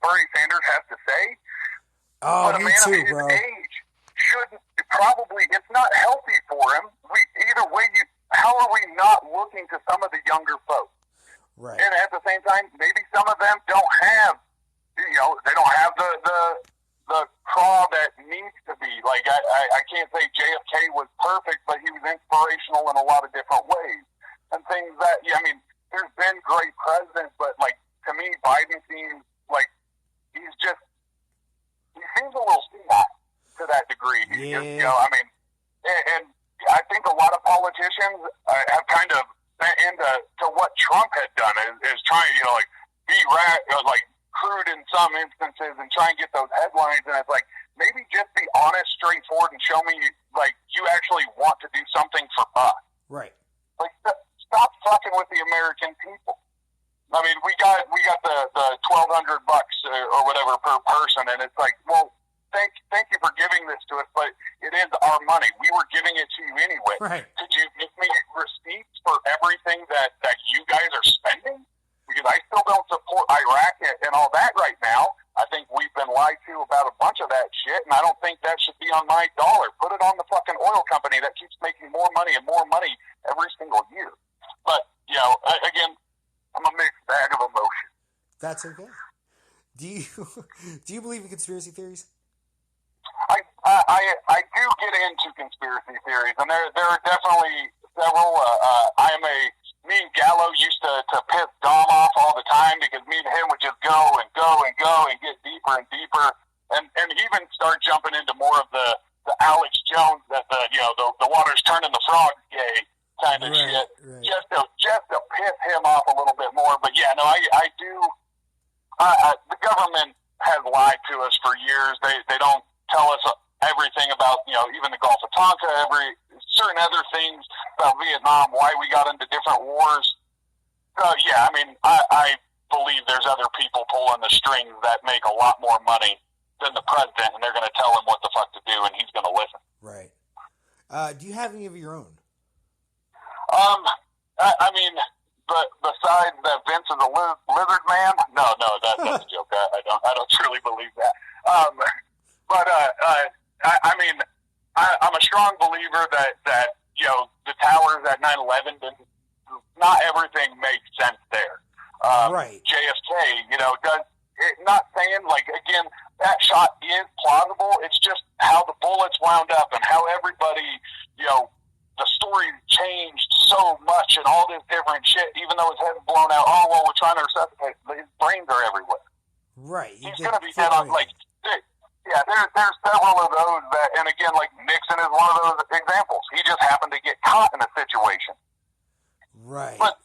Bernie Sanders has to say. Oh, but a me man too, of his bro. age shouldn't probably. It's not healthy for him. Either way, how are we not looking to some of the younger folks? Right. And at the same time, maybe some of them don't have, they don't have the craw that needs to be. Like, I can't say JFK was perfect, but he was inspirational in a lot of different ways. And things that, there's been great presidents, but, like, to me, Biden seems like he seems a little senile to that degree. Yeah. And I think a lot of politicians have kind of bent into what Trump had done, is trying, be crude in some instances and try and get those headlines. And it's like, maybe just be honest, straightforward, and show me, like, you actually want to do something for us. Right. Like, stop fucking with the American people. I mean, we got the $1,200 or whatever per person, and it's like, well, thank you for giving this to us, but it is our money. We were giving it to you anyway. Right. Could you give me receipts for everything that you guys are spending? Because I still don't support Iraq and all that right now. I think we've been lied to about a bunch of that shit, and I don't think that should be on my dollar. Put it on the fucking oil company that keeps making more money and more money every single year. But, again, I'm a mixed bag of emotion. That's okay. Do you believe in conspiracy theories? I do get into conspiracy theories, and there are definitely several. Me and Gallo used to piss Dom off all the time because me and him would just go and go and go and get deeper and deeper, and even start jumping into more of the Alex Jones that the water's turning the frogs gay kind of shit, right. just to piss him off a little bit more. But yeah, no, I do. The government has lied to us for years. They don't tell us everything about, even the Gulf of Tonkin, certain other things about Vietnam, why we got into different wars. So, yeah, I believe there's other people pulling the strings that make a lot more money than the president, and they're going to tell him what the fuck to do, and he's going to listen. Right. Do you have any of your own? But besides that Vince is a lizard man, no, that's a joke. I don't truly believe that. I'm a strong believer that the towers at 9/11, not everything makes sense there. Right. JFK, does it, not saying, like, again, that shot is plausible. It's just how the bullets wound up and how everybody, the story changed so much and all this different shit, even though his head's blown out. Oh, well, we're trying to resuscitate. His brains are everywhere. Right. He's going to be dead on, like, yeah, there's several of those that, and again, like, Nixon is one of those examples. He just happened to get caught in a situation. Right. But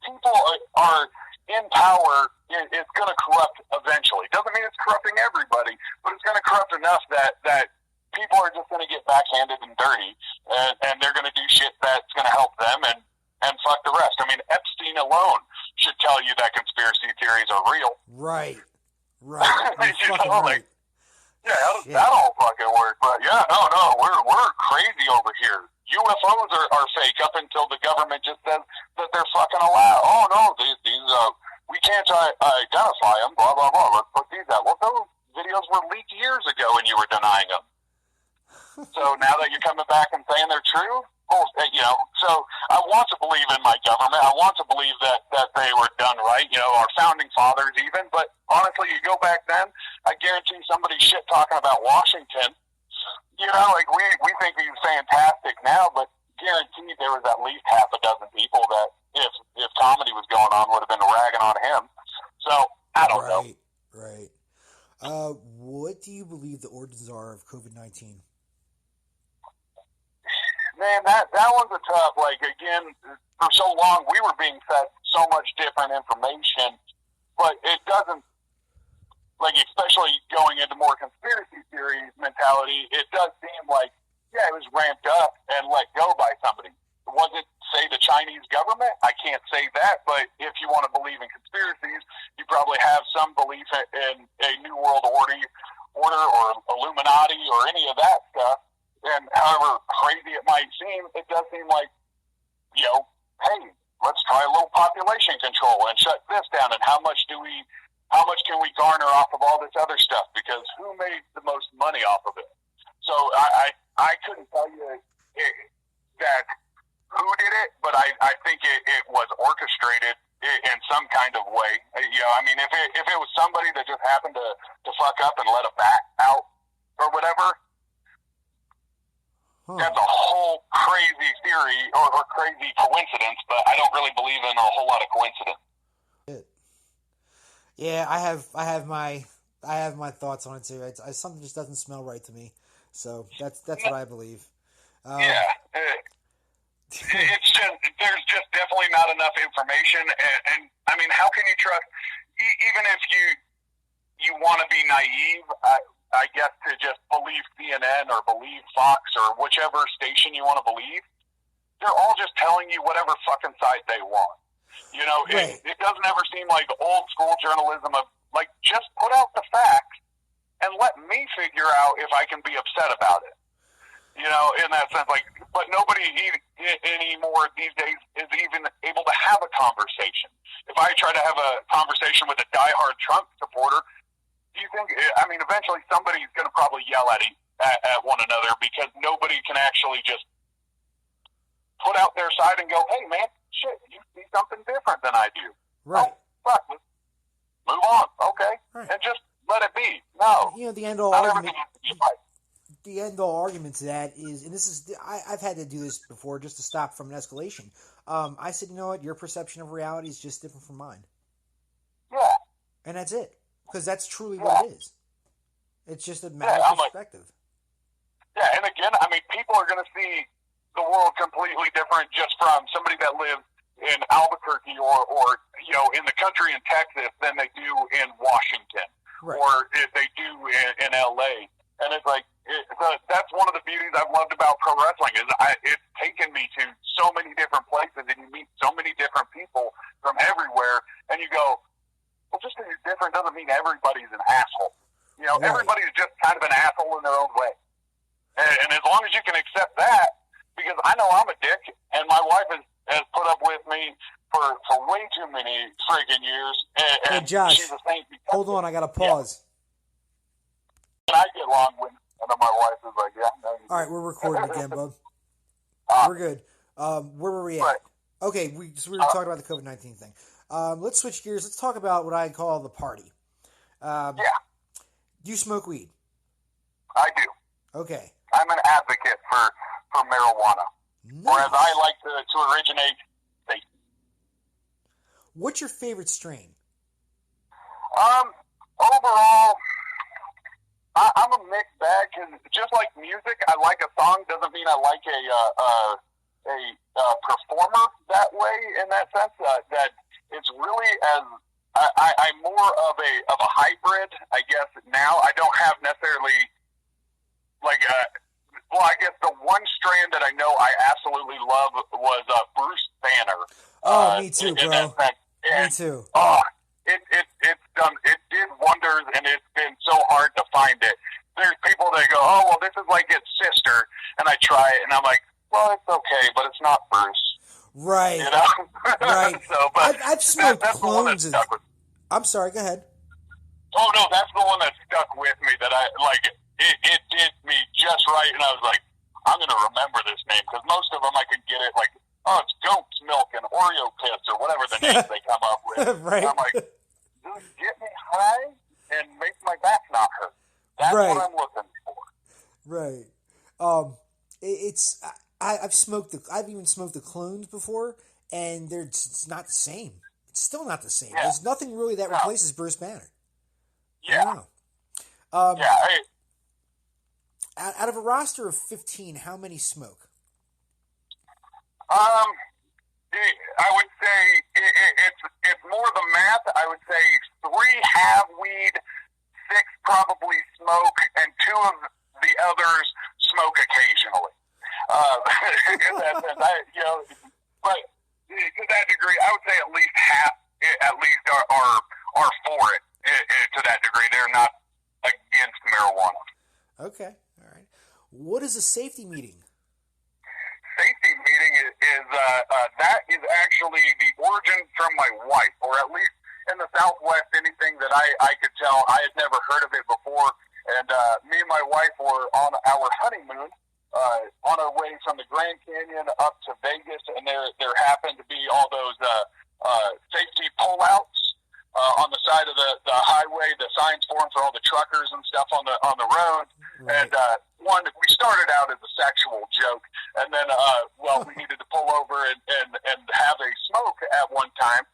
people are in power. It's going to corrupt eventually. Doesn't mean it's corrupting everybody, but it's going to corrupt enough that people are just going to get backhanded and dirty, and they're going to do shit that's going to help them and fuck the rest. Epstein alone should tell you that conspiracy theories are real. Right. You're fucking right. Yeah, how does that all fucking work? But yeah, no, we're crazy over here. UFOs are fake up until the government just says that they're fucking allowed. Oh no, these we can't identify them. Blah blah blah. Let's put these out. Well, those videos were leaked years ago, and you were denying them. So now that you're coming back and saying they're true, so I want to believe in my government. I want to believe that they were done right. Our founding fathers even. But honestly, you go back then, I guarantee somebody shit talking about Washington. We think he's fantastic now, but guaranteed there was at least half a dozen people that if comedy was going on would have been ragging on him. So I don't know. Right. What do you believe the origins are of COVID-19? Man, that one's a tough. Like, again, for so long we were being fed so much different information, but it doesn't. Like, especially going into more conspiracy theory mentality, it does seem like, yeah, it was ramped up and let go by somebody. Was it, say, the Chinese government? I can't say that, but if you want to believe in conspiracies, you probably have some belief in a New World Order or Illuminati or any of that stuff. And however crazy it might seem, it does seem like, hey, let's try a little population control and shut this down. And how much do we how much can we garner off of all this other stuff? Because who made the most money off of it? So I couldn't tell you that who did it, but I think it was orchestrated in some kind of way. I mean, if it was somebody that just happened to fuck up and let a bat out or whatever, that's a whole crazy theory or crazy coincidence, but I don't really believe in a whole lot of coincidence. Yeah, I have my thoughts on it too. Something just doesn't smell right to me. So that's what I believe. It's just there's just definitely not enough information, and I mean, how can you trust? Even if you want to be naive, I guess to just believe CNN or believe Fox or whichever station you want to believe, they're all just telling you whatever fucking side they want. Right. It doesn't ever seem like old school journalism of like just put out the facts and let me figure out if I can be upset about it. In that sense, like, but nobody anymore these days is even able to have a conversation. If I try to have a conversation with a diehard Trump supporter, do you think? I mean, eventually somebody's going to probably yell at one another because nobody can actually just put out their side and go, "Hey, man, shit, you see something different than I do." Right. Oh, fuck, let's move on. Okay, right. And just let it be. No, the end all argument. The end all argument to that is, and this is, I've had to do this before just to stop from an escalation. I said, you know what, your perception of reality is just different from mine. Yeah. And that's it. Because that's truly what it is. It's just a matter of perspective. And again, I mean, people are going to see the world completely different just from somebody that lives in Albuquerque or in the country in Texas than they do in Washington. Right. Or if they do in LA. And it's like, that's one of the beauties I've loved about pro wrestling is it's taken me to so many different places and you meet so many different people from everywhere and you go, well, just because you're different doesn't mean everybody's an asshole. Right. Everybody is just kind of an asshole in their own way. And as long as you can accept that, because I know I'm a dick and my wife has put up with me for way too many friggin' years. And hey, Josh, she's a saint. Hold on, I got to pause. Yeah. And I get long-winded. And then my wife is like, yeah. No, all right, we're recording again, bub. We're good. Where were we at? Right. Okay, we were talking about the COVID-19 thing. Let's switch gears. Let's talk about what I call the party. Yeah. Do you smoke weed? I do. Okay. I'm an advocate for marijuana. Nice. Whereas I like to originate vape. What's your favorite strain? Overall, I'm a mixed bag because just like music, I like a song doesn't mean I like a performer that way. In that sense, that it's really as I'm more of a hybrid, I guess. Now I don't have necessarily like I guess the one strand that I know I absolutely love was Bruce Banner. Oh, me too, bro. Me too. It did wonders, and it's been so hard to find it. There's people that go, oh, well, this is like its sister, and I try it, and I'm like, well, it's okay, but it's not Bruce. Right. Right. So, but I've smoked clones. I'm sorry, go ahead. Oh, no, that's the one that stuck with me, that I, like, it did me just right, and I was like, I'm going to remember this name, because most of them I could get it, like, oh, it's goat's milk and Oreo piss, or whatever the names they come up with. Right. And I'm like, just get me high and make my back not hurt. That's right. what I'm looking for. Right. I've even smoked the clones before, and it's not the same. It's still not the same. Yeah. There's nothing really that replaces Bruce Banner. Yeah. Out of a roster of 15, how many smoke? I would say it's more the math. I would say 3 have weed, 6 probably smoke, and 2 of the others smoke occasionally. In that sense, but to that degree, I would say at least half, are for it. To that degree, they're not against marijuana. Okay, all right. What is a safety meeting? Safety meeting is that is actually the origin from my wife, or at least in the Southwest, anything that I could tell, I had never heard of it before. And me and my wife were on our honeymoon, on our way from the Grand Canyon up to Vegas, and there happened to be all those safety pullouts on the side of the highway, the signs for them for all the truckers and stuff on the road. Right. And we started out as a sexual joke, and then we needed to pull over and have a smoke at one time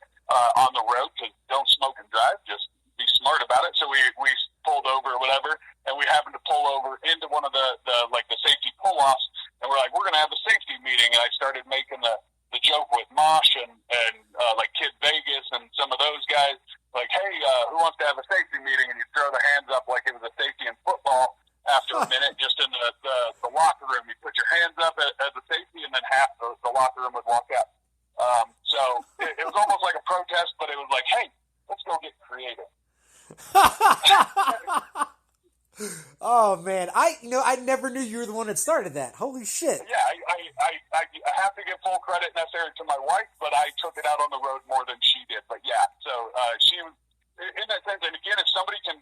on the road, because don't smoke and drive, just be smart about it. So we pulled over or whatever, and we happened to pull over into one of the safety pull-offs, and we're like, we're going to have a safety meeting. And I started making the joke with Mosh and like Kid Vegas and some of those guys, like, hey, who wants to have a safety meeting? And you throw the hands up like it was a safety in football. After a minute, just in the locker room, you put your hands up as a safety, and then half the locker room would walk out. So it was almost like a protest, but it was like, hey, let's go get creative. Oh man, I never knew you were the one that started that. Holy shit! Yeah, I have to give full credit necessary to my wife, but I took it out on the road more than she did. But yeah, so she was in that sense. And again, if somebody can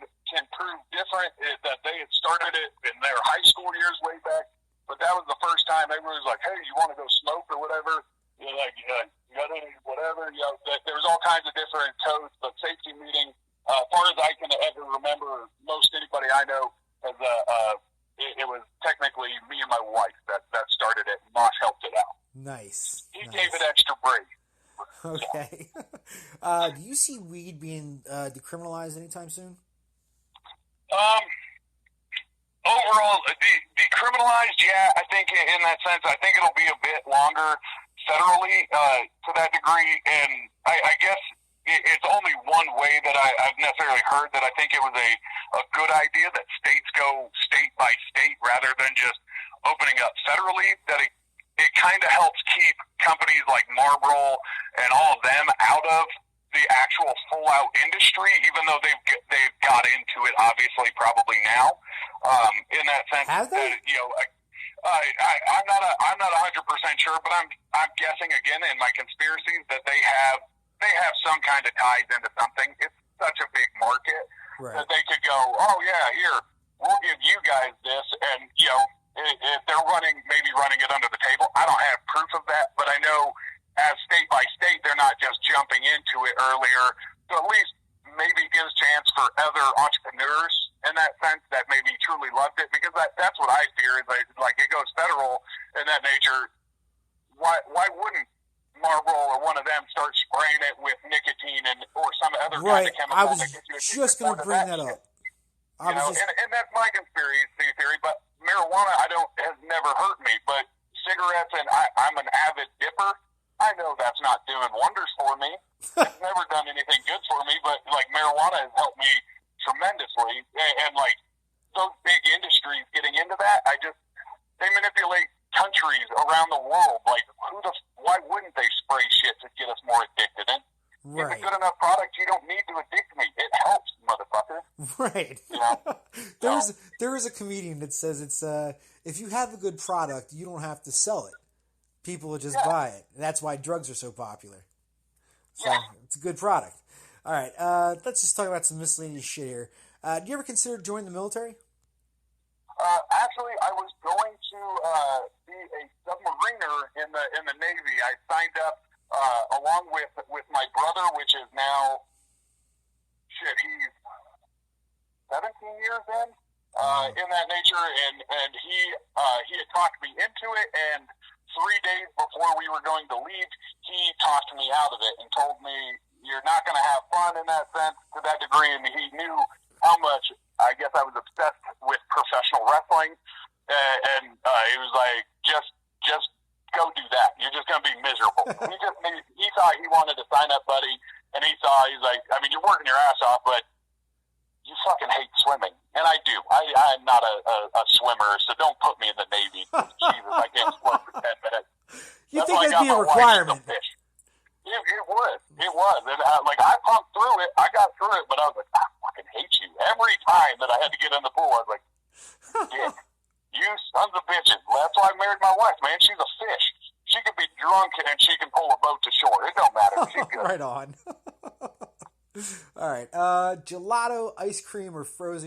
prove different, that they had started it in their high school years way back, but that was the first time everybody was like, hey, you want to go smoke or whatever? You're like, you got any whatever? You know, there was all kinds of different codes, but safety meeting. As far as I can ever remember, most anybody I know has it was technically me and my wife that started it. Mosh helped it out. Nice. He gave it extra break. Okay. Do you see weed being decriminalized anytime soon? Overall, decriminalized, yeah. I think in that sense, I think it'll be a bit longer federally to that degree, and I guess it's only one way that I've necessarily heard that I think it was a good idea that states go state by state rather than just opening up federally, that it kind of helps keep companies like Marlboro and all of them out of the actual full-out industry, even though they've got into it, obviously, probably now. In that sense, have they? That, you know, I'm not 100% sure, but I'm guessing again in my conspiracies that they have some kind of ties into something. It's such a big market that they could go, oh yeah, here, we'll give you guys this, and you know, if they're maybe running it under the table. I don't have proof of that, but I know as state by state, they're not just jumping into it earlier. So at least maybe gives chance for other entrepreneurs in that sense that maybe truly loved it, because that's what I fear is like it goes federal in that nature. Why wouldn't Marlboro or one of them start spraying it with nicotine or some other kind of chemical? I was just going to bring that up. And that's my conspiracy theory, but marijuana has never hurt me, but cigarettes, and I'm an avid dipper. I know that's not doing wonders for me. It's never done anything good for me, but like marijuana has helped me tremendously. And like those big industries getting into that, they manipulate countries around the world. Like why wouldn't they spray shit to get us more addicted? And it's a good enough product. You don't need to addict me. It helps, motherfucker. Right. You know? There is a comedian that says it's if you have a good product, you don't have to sell it. People will just buy it. And that's why drugs are so popular. So it's a good product. All right, let's just talk about some miscellaneous shit here. Do you ever consider joining the military? Actually, I was going to be a submariner in the Navy. I signed up along with my brother, which is now he's 17 years in that nature, and he had talked me into it, and 3 days before we were going to leave, he talked me out of it and told me, you're not going to have fun in that sense to that degree, and he knew how much, I guess I was obsessed with professional wrestling, and he was like, just go do that. You're just going to be miserable. He thought he wanted to sign up, buddy, and he's like, I mean, you're working your ass off, but you fucking hate swimming. And I do. I'm not a swimmer, so don't put me in the Navy. Jesus, I can't swim for 10 minutes. You think that'd be a requirement? It was. And I pumped through it. I got through it, but I was like, I fucking hate you. Every time that I had to get in the pool, I was like, dick, you sons of bitches. That's why I married my wife, man. She's a fish. She could be drunk and she can pull a boat to shore. It don't matter. She's good. Right on. All right. Gelato, ice cream, or frozen